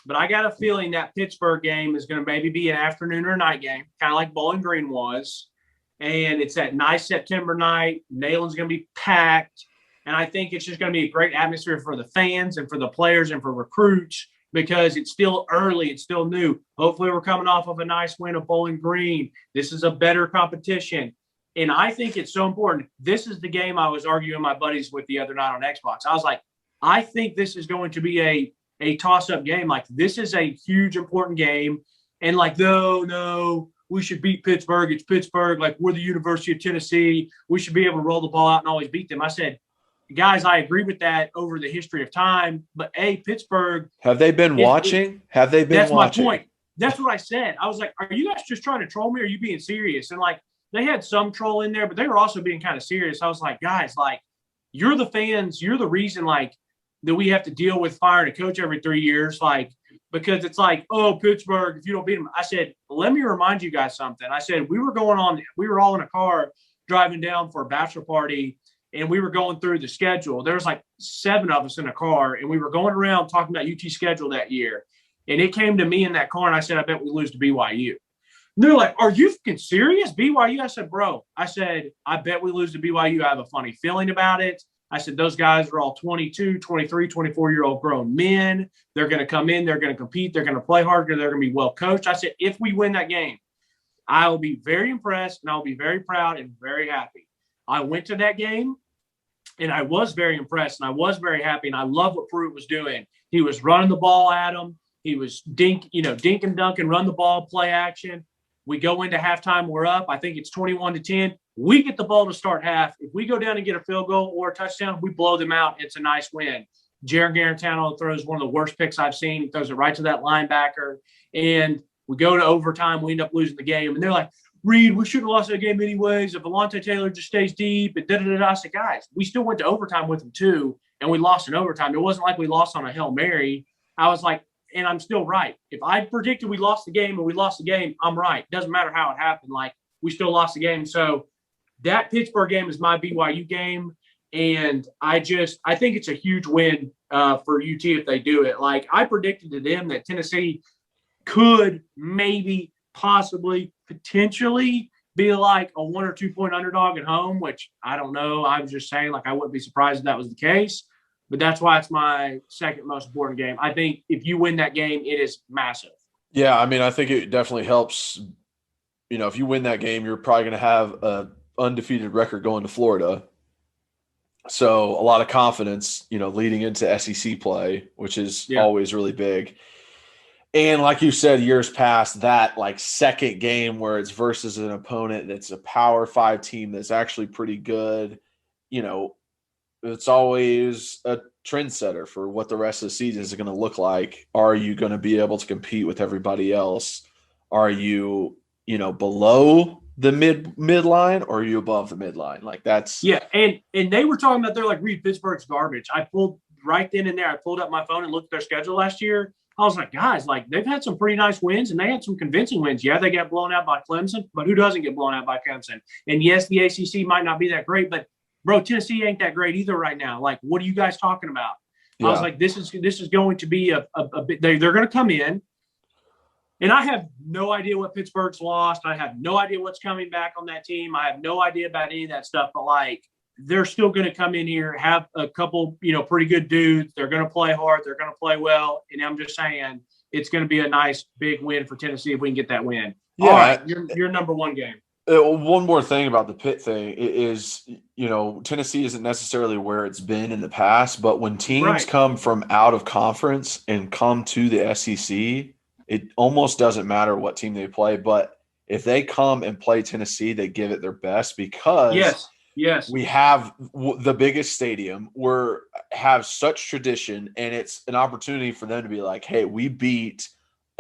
but I got a feeling that Pittsburgh game is going to maybe be an afternoon or night game, kind of like Bowling Green was. And it's that nice September night. Neyland's going to be packed. And I think it's just going to be a great atmosphere for the fans and for the players and for recruits because it's still early. It's still new. Hopefully we're coming off of a nice win of Bowling Green. This is a better competition. And I think it's so important. This is the game I was arguing my buddies with the other night on Xbox. I was like, I think this is going to be a toss-up game. Like, this is a huge, important game. And like, no, we should beat Pittsburgh. It's Pittsburgh. Like, we're the University of Tennessee. We should be able to roll the ball out and always beat them. I said, guys, I agree with that over the history of time. But, Pittsburgh. Have they been watching? That's my point. That's what I said. I was like, are you guys just trying to troll me or are you being serious? And, like, they had some troll in there, but they were also being kind of serious. I was like, guys, like, you're the fans. You're the reason, like, that we have to deal with firing a coach every 3 years. Like, because it's like, oh, Pittsburgh, if you don't beat them. I said, let me remind you guys something. I said, we were all in a car driving down for a bachelor party, and we were going through the schedule. There was like 7 of us in a car, and we were going around talking about UT schedule that year. And it came to me in that car, and I said, I bet we lose to BYU. And they're like, are you fucking serious? BYU? I said, bro, I bet we lose to BYU. I have a funny feeling about it. I said, those guys are all 22, 23, 24-year-old grown men. They're going to come in. They're going to compete. They're going to play hard. They're going to be well coached. I said, if we win that game, I will be very impressed, and I'll be very proud and very happy. I went to that game, and I was very impressed, and I was very happy, and I love what Pruitt was doing. He was running the ball at him. He was dink and dunk and run the ball, play action. We go into halftime. We're up. I think it's 21-10. We get the ball to start half. If we go down and get a field goal or a touchdown, we blow them out. It's a nice win. Jared Garantano throws one of the worst picks I've seen. He throws it right to that linebacker. And we go to overtime. We end up losing the game. And they're like, Reed, we should have lost that game anyways. If Alontae Taylor just stays deep and da-da-da-da. I said, guys, we still went to overtime with them too, and we lost in overtime. It wasn't like we lost on a Hail Mary. I was like, and I'm still right. If I predicted we lost the game and we lost the game, I'm right. Doesn't matter how it happened. Like, we still lost the game. So that Pittsburgh game is my BYU game. And I think it's a huge win for UT if they do it. Like, I predicted to them that Tennessee could maybe, possibly, potentially be like a 1 or 2 point underdog at home, which I don't know. I was just saying, like, I wouldn't be surprised if that was the case. But that's why it's my second most important game. I think if you win that game, it is massive. Yeah, I mean, I think it definitely helps. You know, if you win that game, you're probably going to have a undefeated record going to Florida. So a lot of confidence, leading into SEC play, which is always really big. And like you said, years past, that like second game where it's versus an opponent that's a Power 5 team that's actually pretty good, it's always a trendsetter for what the rest of the season is going to look like. Are you going to be able to compete with everybody else? Are you, below the midline or are you above the midline? Like, that's And they were talking about, they're like, Reed, Pittsburgh's garbage. I pulled right then and there. I pulled up my phone and looked at their schedule last year. I was like, guys, like, they've had some pretty nice wins and they had some convincing wins. Yeah, they got blown out by Clemson, but who doesn't get blown out by Clemson? And yes, the ACC might not be that great, but bro, Tennessee ain't that great either right now. Like, what are you guys talking about? I was like, this is going to be a bit. They're going to come in, and I have no idea what Pittsburgh's lost. I have no idea what's coming back on that team. I have no idea about any of that stuff. But like, they're still going to come in here, have a couple, pretty good dudes. They're going to play hard. They're going to play well. And I'm just saying, it's going to be a nice big win for Tennessee if we can get that win. Yeah, all right, your number one game. One more thing about the Pitt thing is, Tennessee isn't necessarily where it's been in the past, but when teams come from out of conference and come to the SEC, it almost doesn't matter what team they play. But if they come and play Tennessee, they give it their best because Yes. We have the biggest stadium. Have such tradition, and it's an opportunity for them to be like, hey, we beat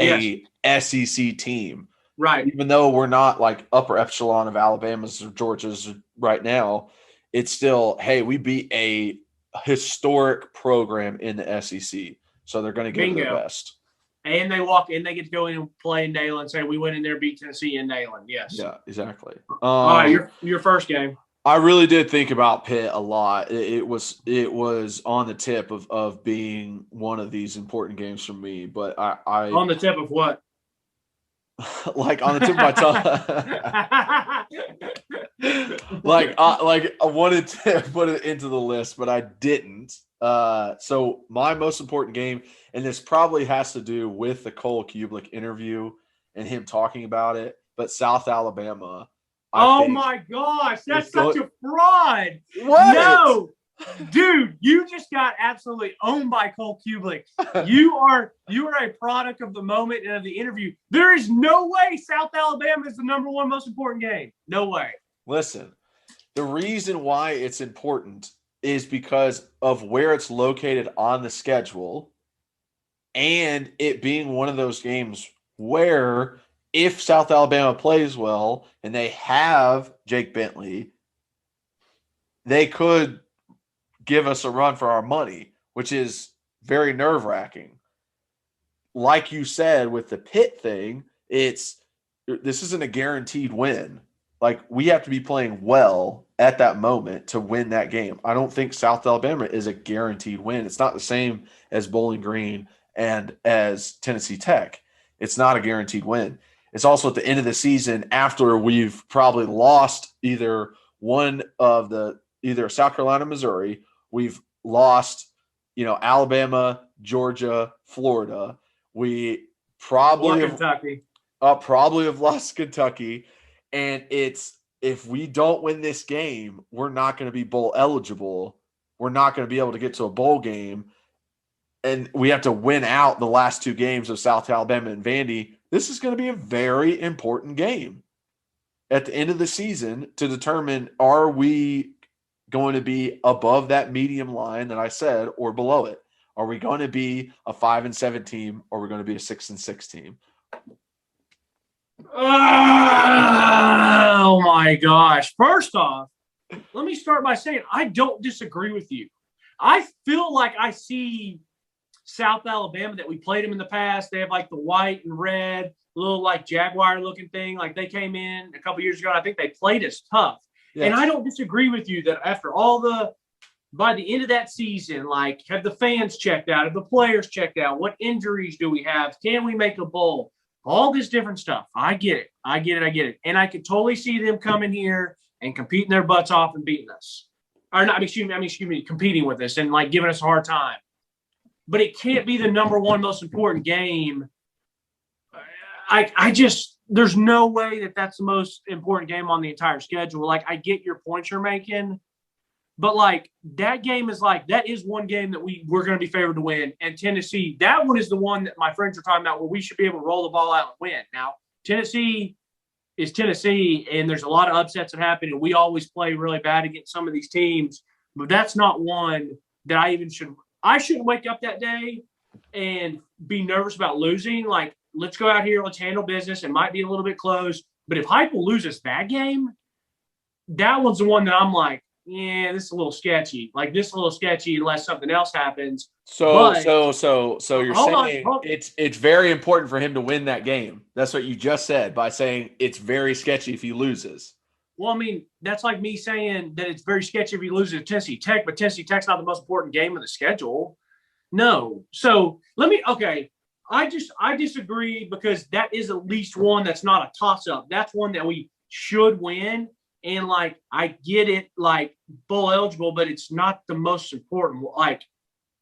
a SEC team. Right. Even though we're not like upper echelon of Alabama's or Georgia's right now, it's still, hey, we beat a historic program in the SEC. So they're going to give their best. And they get to go in and play in Neyland and say, we went in there, beat Tennessee in Neyland. Yes. Yeah, exactly. All right, your first game. I really did think about Pitt a lot. It was on the tip of being one of these important games for me, but I on the tip of what? Like on the tip of my tongue. like I wanted to put it into the list, but I didn't. So my most important game, and this probably has to do with the Cole Kubelik interview and him talking about it, but South Alabama. Oh my gosh, that's such a fraud. What? No, dude, you just got absolutely owned by Cole Kubelik. You are a product of the moment and of the interview. There is no way South Alabama is the number one most important game. No way. Listen, the reason why it's important is because of where it's located on the schedule and it being one of those games where if South Alabama plays well and they have Jake Bentley, they could give us a run for our money, which is very nerve-wracking. Like you said with the Pitt thing, this isn't a guaranteed win. Like, we have to be playing well at that moment to win that game. I don't think South Alabama is a guaranteed win. It's not the same as Bowling Green and as Tennessee Tech. It's not a guaranteed win. It's also at the end of the season after we've probably lost either South Carolina, Missouri. We've lost, Alabama, Georgia, Florida. We probably have lost Kentucky. And if we don't win this game, we're not going to be bowl eligible. We're not going to be able to get to a bowl game. And we have to win out the last two games of South Alabama and Vandy. This is going to be a very important game at the end of the season to determine, are we going to be above that medium line that I said or below it? Are we going to be a 5-7 team or are we going to be a 6-6 team? Oh my gosh. First off, let me start by saying I don't disagree with you. I feel like I see South Alabama that we played them in the past. They have like the white and red, little like Jaguar looking thing. Like they came in a couple years ago, and I think they played us tough. Yes. And I don't disagree with you that after by the end of that season, like, have the fans checked out? Have the players checked out? What injuries do we have? Can we make a bowl? All this different stuff. I get it. And I could totally see them coming here and competing their butts off and beating us. Or not, excuse me, competing with us and like giving us a hard time. But it can't be the number one most important game. There's no way that's the most important game on the entire schedule. Like, I get your points you're making, but like that game is like, that is one game that we're going to be favored to win. And Tennessee, that one is the one that my friends are talking about where we should be able to roll the ball out and win. Now, Tennessee is Tennessee, and there's a lot of upsets that happen, and we always play really bad against some of these teams, but that's not one that I shouldn't wake up that day and be nervous about losing. Like, let's go out here, let's handle business. It might be a little bit close, but if Heupel loses that game, that one's the one that I'm like, yeah, this is a little sketchy. Like, this is a little sketchy unless something else happens. So you're saying it's very important for him to win that game. That's what you just said by saying it's very sketchy if he loses. Well, I mean, that's like me saying that it's very sketchy if he loses to Tennessee Tech, but Tennessee Tech's not the most important game of the schedule. No. So I disagree because that is at least one that's not a toss-up. That's one that we should win. And, like, I get it, like, bowl eligible, but it's not the most important. Like,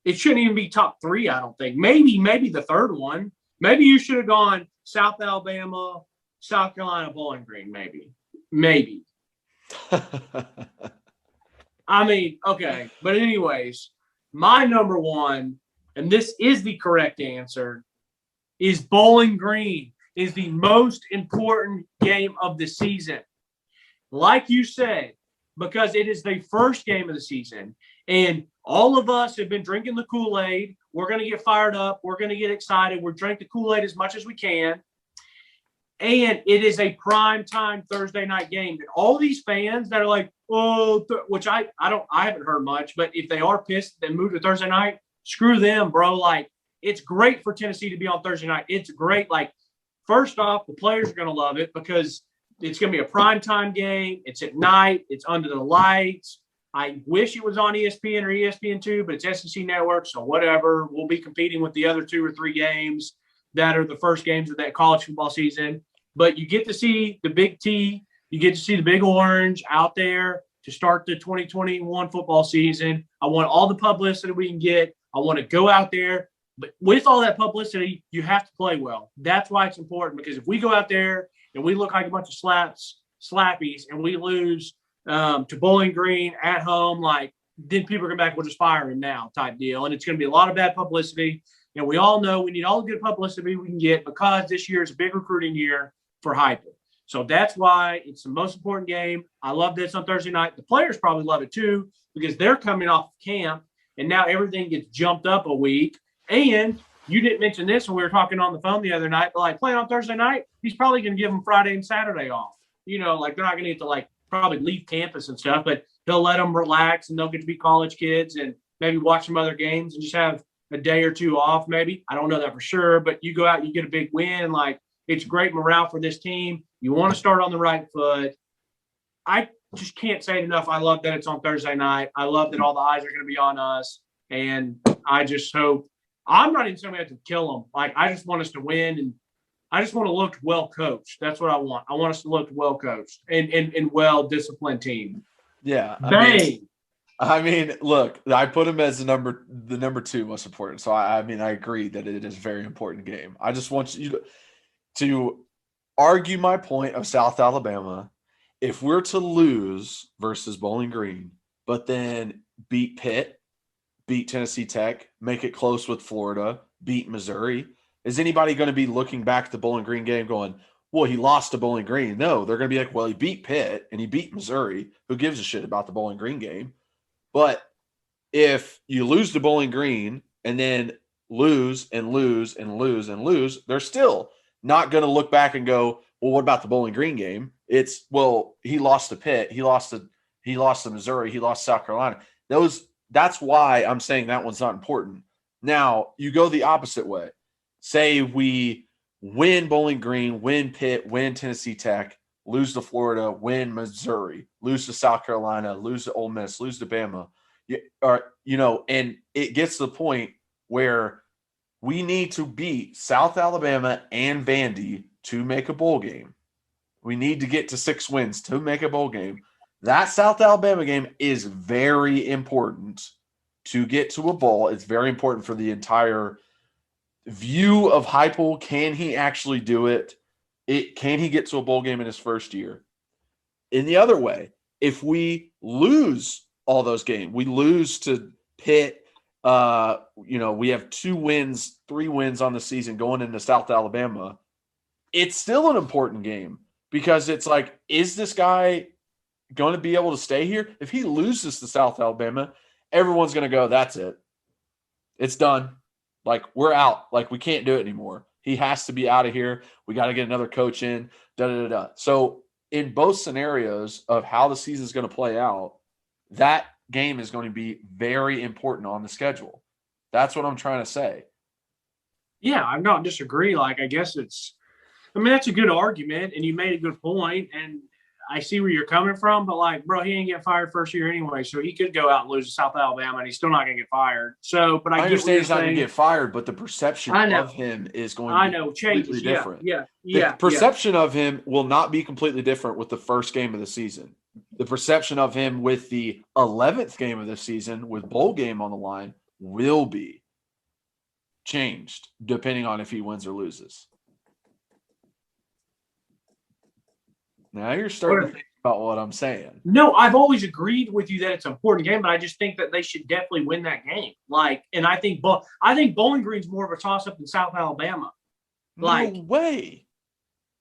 it shouldn't even be top three, I don't think. Maybe the third one. Maybe you should have gone South Alabama, South Carolina, Bowling Green, maybe. I mean, okay. But anyways, my number one, and this is the correct answer, is Bowling Green is the most important game of the season. Like you said, because it is the first game of the season. And all of us have been drinking the Kool-Aid. We're going to get fired up. We're going to get excited. We're drinking the Kool-Aid as much as we can. And it is a prime time Thursday night game. And all these fans that are like, which I haven't heard much, but if they are pissed and move to Thursday night, screw them, bro. Like, it's great for Tennessee to be on Thursday night. It's great. Like, first off, the players are going to love it because it's going to be a prime time game. It's at night. It's under the lights. I wish it was on ESPN or ESPN2, but it's SEC Network, so whatever. We'll be competing with the other 2 or 3 games that are the first games of that college football season. But you get to see the Big T. You get to see the Big Orange out there to start the 2021 football season. I want all the publicity we can get. I want to go out there. But with all that publicity, you have to play well. That's why it's important, because if we go out there and we look like a bunch of slappies and we lose to Bowling Green at home, like, then people are going to back, we'll just fire him now type deal. And it's going to be a lot of bad publicity. And we all know we need all the good publicity we can get because this year is a big recruiting year for Heupel. So that's why it's the most important game. I love this on Thursday night. The players probably love it too because they're coming off camp and now everything gets jumped up a week. And you didn't mention this when we were talking on the phone the other night, but like playing on Thursday night, he's probably going to give them Friday and Saturday off. You know, like they're not going to get to like probably leave campus and stuff, but he'll let them relax and they'll get to be college kids and maybe watch some other games and just have a day or 2 off maybe. I don't know that for sure, but you go out, you get a big win. Like, it's great morale for this team. You want to start on the right foot. I just can't say it enough. I love that it's on Thursday night. I love that all the eyes are going to be on us. And I just hope – I'm not even saying we have to kill them. Like, I just want us to win, and I just want to look well coached. That's what I want. I want us to look well coached and well-disciplined team. Yeah. Bang! I mean, look, I put him as the number 2 most important. So, I agree that it is a very important game. I just want you to argue my point of South Alabama. If we're to lose versus Bowling Green, but then beat Pitt, beat Tennessee Tech, make it close with Florida, beat Missouri, is anybody going to be looking back at the Bowling Green game going, well, he lost to Bowling Green? No, they're going to be like, well, he beat Pitt and he beat Missouri. Who gives a shit about the Bowling Green game? But if you lose to Bowling Green and then lose and lose and lose and lose, they're still not going to look back and go, well, what about the Bowling Green game? It's, well, he lost to Pitt, he lost to Missouri, he lost to South Carolina. That's why I'm saying that one's not important. Now, you go the opposite way. Say we win Bowling Green, win Pitt, win Tennessee Tech, lose to Florida, win Missouri, lose to South Carolina, lose to Ole Miss, lose to Bama. And it gets to the point where we need to beat South Alabama and Vandy to make a bowl game. We need to get to 6 wins to make a bowl game. That South Alabama game is very important to get to a bowl. It's very important for the entire view of Heupel. Can he actually do it? Can he get to a bowl game in his first year? In the other way, if we lose all those games, we lose to Pitt, we have 2 wins, 3 wins on the season going into South Alabama, it's still an important game because it's like, is this guy going to be able to stay here? If he loses to South Alabama, everyone's going to go, that's it. It's done. Like, we're out. Like, we can't do it anymore. He has to be out of here. We got to get another coach in. So in both scenarios of how the season is going to play out, that game is going to be very important on the schedule. That's what I'm trying to say. Yeah, I don't disagree. Like, I guess that's a good argument, and you made a good point, and I see where you're coming from, but like, bro, he ain't get fired first year anyway, so he could go out and lose to South Alabama, and he's still not going to get fired. So, but I understand he's not going to get fired, but the perception of him is going to be completely different. The perception of him will not be completely different with the first game of the season. The perception of him with the 11th game of the season, with bowl game on the line, will be changed depending on if he wins or loses. Now you're starting to think about what I'm saying. No, I've always agreed with you that it's an important game, but I just think that they should definitely win that game. Like, and I think Bowling Green's more of a toss-up than South Alabama. Like, no way.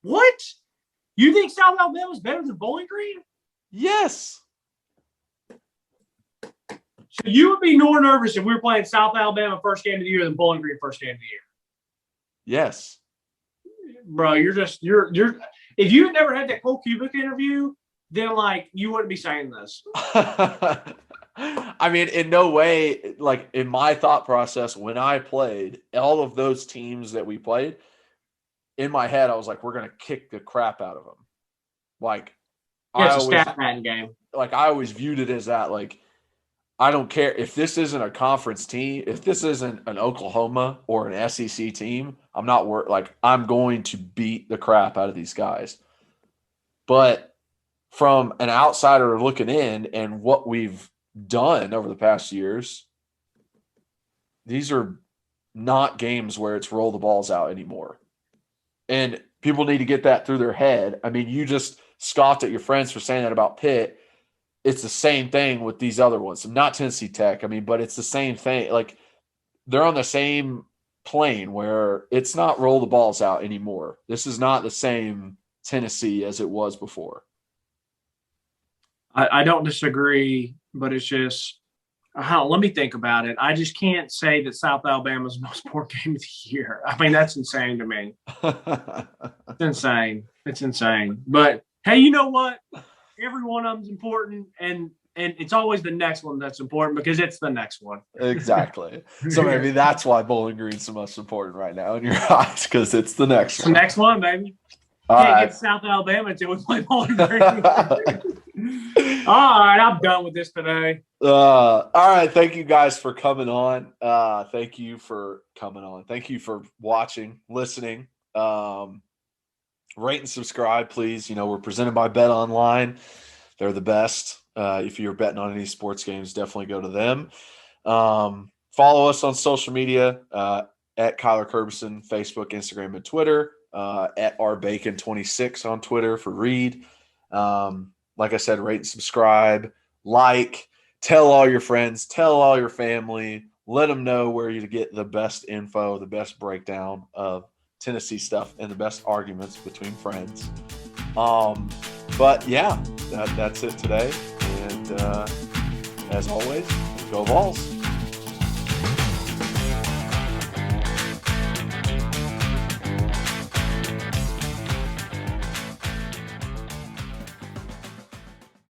What? You think South Alabama's better than Bowling Green? Yes. So you would be more nervous if we were playing South Alabama first game of the year than Bowling Green first game of the year. Yes. Bro, you're if you had never had that Cole Cubic interview, then like you wouldn't be saying this. I mean, in no way, like in my thought process, when I played all of those teams that we played, in my head, I was like, we're going to kick the crap out of them. Like, Yeah, it's a stat pattern game. Like, I always viewed it as that. Like, I don't care if this isn't a conference team, if this isn't an Oklahoma or an SEC team, I'm not worried. Like, I'm going to beat the crap out of these guys. But from an outsider looking in and what we've done over the past years, these are not games where it's roll the balls out anymore. And people need to get that through their head. I mean, you just scoffed at your friends for saying that about Pitt. It's the same thing with these other ones. Not Tennessee Tech, I mean, but it's the same thing. Like, they're on the same plane where it's not roll the balls out anymore. This is not the same Tennessee as it was before. I don't disagree, but it's just, let me think about it. I just can't say that South Alabama's the most important game of the year. I mean, that's insane to me. It's insane. It's insane. But, hey, you know what? Every one of them's important, and it's always the next one that's important because it's the next one. Exactly. So maybe that's why Bowling Green's the most important right now in your eyes, because it's the next one. The next one, baby. Can't get to South Alabama until we play Bowling Green. All right, I'm done with this today. All right, thank you guys for coming on. Thank you for coming on. Thank you for watching, listening. Rate and subscribe, please. You know, we're presented by Bet Online. They're the best. If you're betting on any sports games, definitely go to them. Follow us on social media at Kyler Curbison, Facebook, Instagram, and Twitter. At rbacon26 on Twitter for Reed. Like I said, rate and subscribe, tell all your friends, tell all your family, let them know where you get the best info, the best breakdown of Tennessee stuff, and the best arguments between friends. But yeah, that's it today. And as always, go Vols.